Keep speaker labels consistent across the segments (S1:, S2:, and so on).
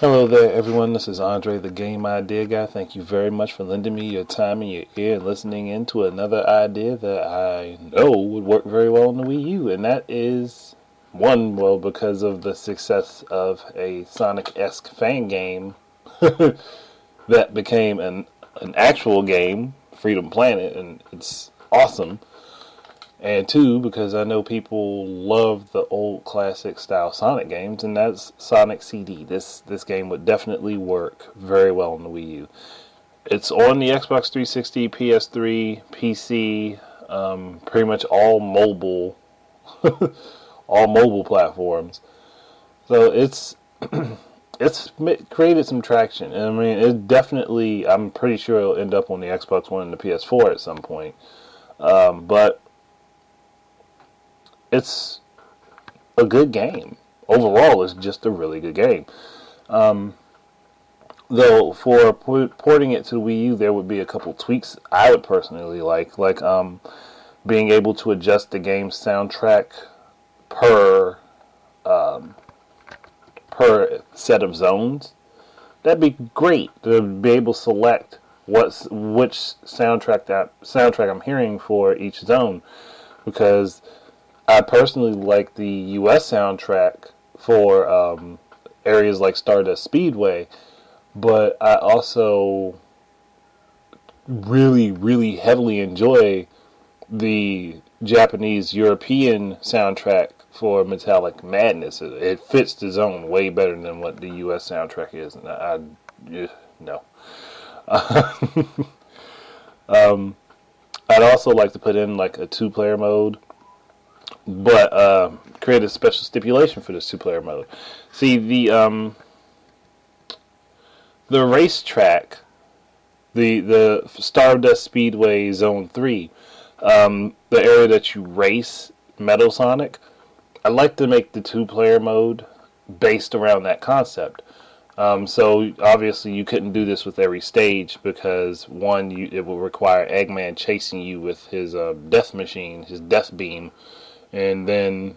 S1: Hello there, everyone. This is Andre, the Game Idea Guy. Thank you very much for lending me your time and your ear and listening into another idea that I know would work very well on the Wii U, and that is because of the success of a Sonic-esque fan game that became an actual game, Freedom Planet, and it's awesome. And two, because I know people love the old classic style Sonic games, and that's Sonic CD. This game would definitely work very well on the Wii U. It's on the Xbox 360, PS3, PC, pretty much all mobile, all mobile platforms. So it's created some traction. And I mean, it definitely. I'm pretty sure it'll end up on the Xbox One and the PS4 at some point. But it's a good game. Overall, it's just a really good game. Um, though for porting it to the Wii U, there would be a couple tweaks I would personally like being able to adjust the game's soundtrack per um, per set of zones. That'd be great to be able to select which soundtrack I'm hearing for each zone, because I personally like the U.S. soundtrack for areas like Stardust Speedway, but I also really, really heavily enjoy the Japanese European soundtrack for Metallic Madness. It fits the zone way better than what the U.S. soundtrack is, and no. um, I'd also like to put in like a two-player mode, but create a special stipulation for this two-player mode. See, the racetrack, the Stardust Speedway Zone 3, the area that you race Metal Sonic, I like to make the two-player mode based around that concept. So obviously you couldn't do this with every stage because one, it will require Eggman chasing you with his death machine, his death beam, and then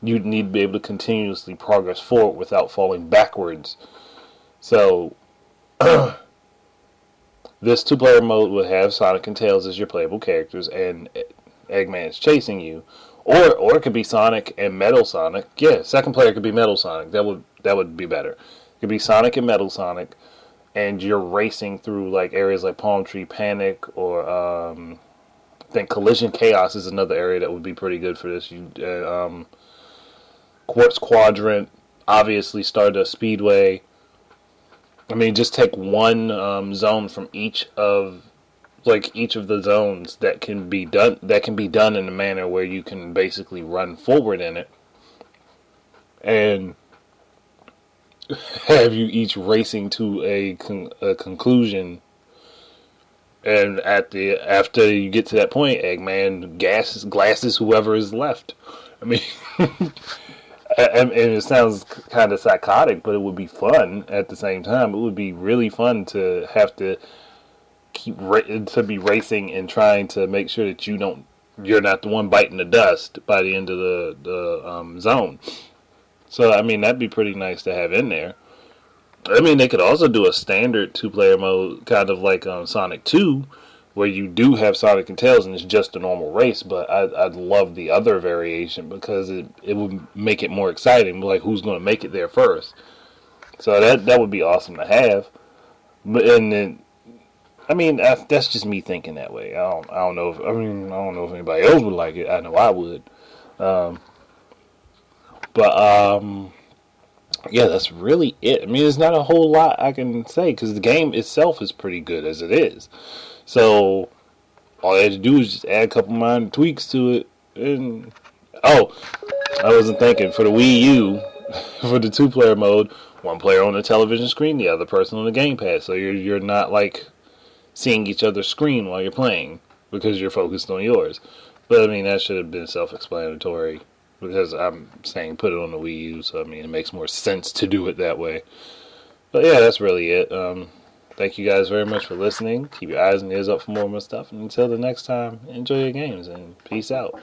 S1: you'd need to be able to continuously progress forward without falling backwards. So this two-player mode would have Sonic and Tails as your playable characters, and Eggman is chasing you, or it could be Sonic and Metal Sonic. Yeah, second player could be Metal Sonic. That would be better. It could be Sonic and Metal Sonic, and you're racing through like areas like Palm Tree Panic, or I think Collision Chaos is another area that would be pretty good for this. Quartz Quadrant, obviously Stardust Speedway. I mean, just take one zone from each of the zones that can be done in a manner where you can basically run forward in it, and have you each racing to a conclusion. And after you get to that point, Eggman glasses whoever is left. I mean, and it sounds kind of psychotic, but it would be fun at the same time. It would be really fun to have to to be racing and trying to make sure that you're not the one biting the dust by the end of the zone. So I mean, that'd be pretty nice to have in there. I mean, they could also do a standard two-player mode, kind of like Sonic 2, where you do have Sonic and Tails and it's just a normal race. But I'd love the other variation because it would make it more exciting. Like, who's going to make it there first? So that would be awesome to have. But and then, I mean, that's just me thinking that way. I don't know if I don't know if anybody else would like it. I know I would. Um, but yeah, that's really it. I mean, there's not a whole lot I can say because the game itself is pretty good as it is. So all I had to do is just add a couple minor tweaks to it. And oh, I wasn't thinking for the Wii U, for the two-player mode, one player on the television screen, the other person on the gamepad. So you're not like seeing each other's screen while you're playing because you're focused on yours. But I mean, that should have been self-explanatory because I'm saying put it on the Wii U, so I mean it makes more sense to do it that way. But yeah, that's really it. Thank you guys very much for listening. Keep your eyes and ears up for more of my stuff, and until the next time, enjoy your games and peace out.